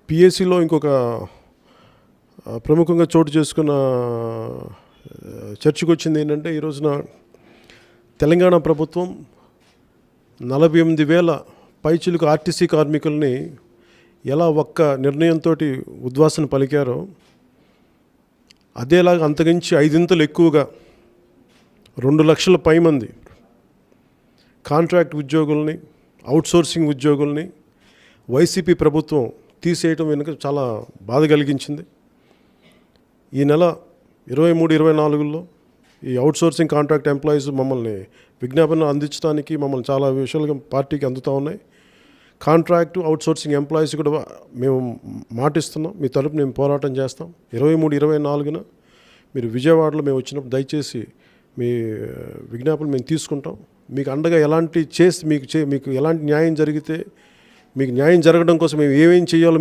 పిఎస్సిలో ఇంకొక ప్రముఖంగా చోటు చేసుకున్న చర్చకు వచ్చింది ఏంటంటే, ఈ రోజున తెలంగాణ ప్రభుత్వం 48,000 పైచిలుకు ఆర్టీసీ కార్మికుల్ని ఎలా ఒక్క నిర్ణయంతో ఉద్వాసన పలికారో, అదేలాగా అంతకించి 5 ఎక్కువగా 2 లక్షల పైమంది కాంట్రాక్ట్ ఉద్యోగుల్ని, అవుట్సోర్సింగ్ ఉద్యోగుల్ని వైసీపీ ప్రభుత్వం తీసేయటం వెనుక చాలా బాధ కలిగించింది. ఈ నెల 23-24లో ఈ అవుట్సోర్సింగ్ కాంట్రాక్ట్ ఎంప్లాయీస్ మమ్మల్ని విజ్ఞాపన అందించడానికి మమ్మల్ని చాలా విషయాలుగా పార్టీకి అందుతూ ఉన్నాయి. కాంట్రాక్టు అవుట్సోర్సింగ్ ఎంప్లాయీస్ కూడా మేము మాటిస్తున్నాం, మీ తరపు మేము పోరాటం చేస్తాం. 23-24న మీరు విజయవాడలో మేము వచ్చినప్పుడు దయచేసి మీ విజ్ఞాపన మేము తీసుకుంటాం. మీకు అండగా ఎలాంటి చేసి మీకు ఎలాంటి న్యాయం జరిగితే, మీకు న్యాయం జరగడం కోసం మేము ఏమేం చేయాలో